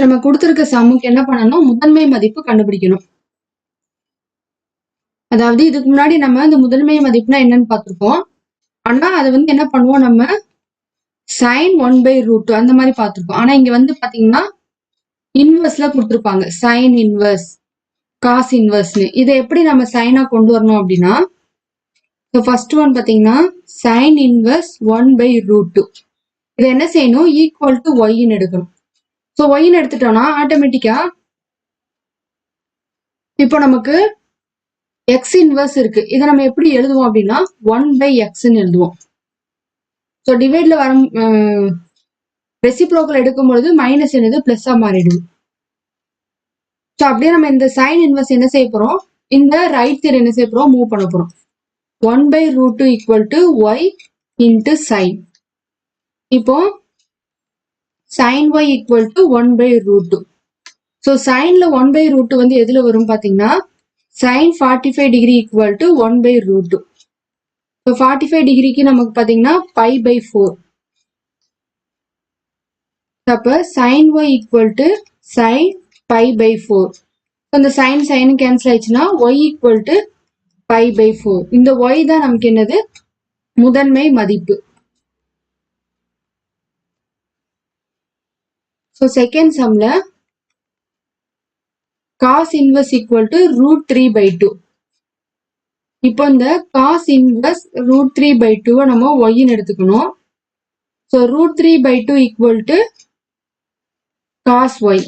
நம்ம கொடுத்திருக்க சம்முக்கு என்ன பண்ணணும், முதன்மை மதிப்பு கண்டுபிடிக்கணும். அதாவது இதுக்கு முன்னாடி நம்ம இந்த முதன்மை மதிப்புனா என்னன்னு பார்த்திருப்போம். ஆனா அதை என்ன பண்ணுவோம், நம்ம sin 1/√2 அந்த மாதிரி பார்த்திருப்போம். ஆனா இங்க பாத்தீங்கன்னா இன்வெர்ஸ்ல கொடுத்திருப்பாங்க, sin இன்வெர்ஸ், காஸ் இன்வெர்ஸ்னு. இதை எப்படி நம்ம சைனா கொண்டு வரணும் அப்படின்னா, ஃபர்ஸ்ட் ஒன் பாத்தீங்கன்னா sin இன்வெர்ஸ் 1/√2. இதை என்ன செய்யணும், ஈக்குவல் டு ஒய்ன்னு எடுக்கணும். ஸோ ஒய்ன்னு எடுத்துட்டோம்னா ஆட்டோமேட்டிக்கா இப்போ நமக்கு எக்ஸ் இன்வெர்ஸ் இருக்கு. இதை நம்ம எப்படி எழுதுவோம் அப்படின்னா 1/xன்னு எழுதுவோம். ஸோ டிவைட்ல வர ரெசிப்ரோக்கல் எடுக்கும் பொழுது மைனஸ் என்னது பிளஸ்ஸா மாறிடுது. ஸோ அப்படியே நம்ம இந்த சைன் இன்வெர்ஸ் என்ன செய்ய போறோம், இந்த ரைட் சைடு என்ன செய்ய போறோம், மூவ் பண்ண போறோம். 1/√2 equal to y into sine. இப்போ sin y equal to 1/√2. So சைன்ல 1/√2 எதுல வரும் பாத்தீங்கன்னா sin 45 degree equal to 1/√2. So 45 டிகிரிக்கு நமக்கு பாத்தீங்கன்னா π/4. அப்ப sin y equal to sin π/4. இந்த sin sin கேன்சல் ஆயிடுச்சுன்னா y ஈக்குவல் டு π/4. இந்த y தான் நமக்கு என்னது, முதன்மை மதிப்பு. ஸோ செகண்ட் சம்ல cos inverse equal to √3/2. இப்போ இந்த cos inverse √3/2 நம்ம y-ன்னு எடுத்துக்கணும். So √3/2 equal to cos y.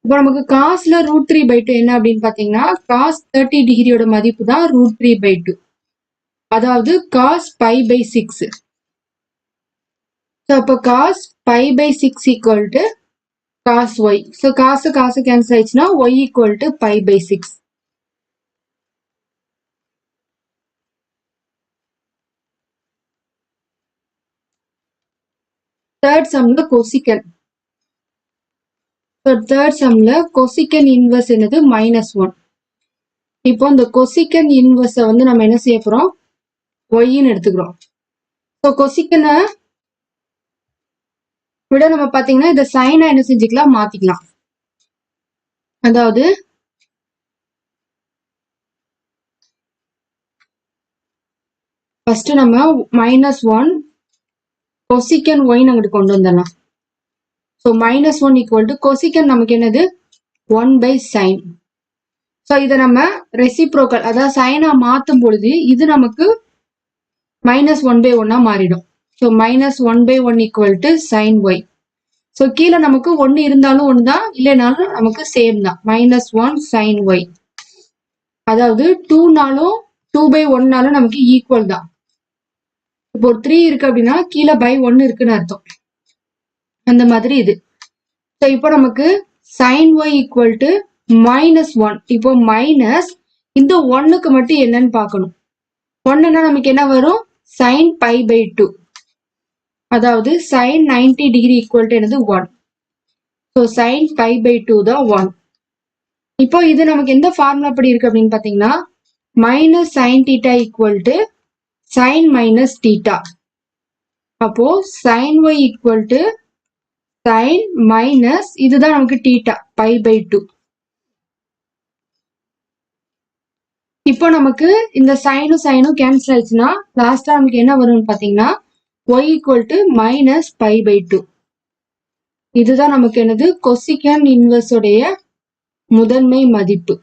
இப்போ நமக்கு cosல √3/2 என்ன அப்படின்னு பாத்தீங்கன்னா cos 30 டிகிரியோட மதிப்பு தான் √3/2. அதாவது cos π/6. ஸோ அப்போ cos π/6 equal to cos y. So cos cancel ஆயிடுச்சுன்னா y equal to π/6. Third sumல cosecant. So third sumல cosecant inverse என்னது -1. இப்போ இந்த cosecant inverse நம்ம என்ன செய்ய போறோம், y-ன்னு எடுத்துக்கிறோம். So cosecant விட நம்ம பாத்தீங்கன்னா இந்த சைனா என்ன செஞ்சுக்கலாம், மாத்திக்கலாம். அதாவது ஃபர்ஸ்ட் நம்ம -1 cosecant y அங்கிட்டு கொண்டு வந்துடலாம். ஸோ -1 ஈக்குவல் டு cosecant நமக்கு என்னது 1/sin. ஸோ இதை நம்ம ரெசிப்ரோக்கல், அதாவது சைனா மாத்தும் பொழுது இது நமக்கு -1/1 மாறிடும். So -1/1 equal to sin y. So கீழே நமக்கு 1 இருந்தாலும் 1 தான், இல்லைனாலும் நமக்கு சேம் தான், -1 sin y. அதாவது 2னாலும் 2/1னாலும் நமக்கு ஈக்குவல் தான். இப்போ 3 இருக்கு அப்படின்னா கீழே /1 இருக்குன்னு அர்த்தம். அந்த மாதிரி இது. ஸோ இப்போ நமக்கு sin y ஈக்குவல் டு -1. இப்போ மைனஸ் இந்த 1க்கு மட்டும் என்னன்னு பார்க்கணும். 1ன்னா நமக்கு என்ன வரும், sin π/2. அதாவது sin 90 டிகிரி ஈக்குவல் டு என்னது 1. ஸோ sin π/2 தான் 1. இப்போ இது நமக்கு எந்த ஃபார்முலா படி இருக்கு அப்படின்னு பாத்தீங்கன்னா -sin θ ஈக்குவல் டு sin -θ. அப்போ sin y equal to sin minus இதுதான் நமக்கு θ π/2. இப்போ நமக்கு இந்த சைனும் சைனும் கேன்சல் ஆயிடுச்சுன்னா லாஸ்டா நமக்கு என்ன வரும்னு பாத்தீங்கன்னா y ஈக்குவல் டு -π/2. இதுதான் நமக்கு என்னது cosecant இன்வெர்ஸ் உடைய முதன்மை மதிப்பு.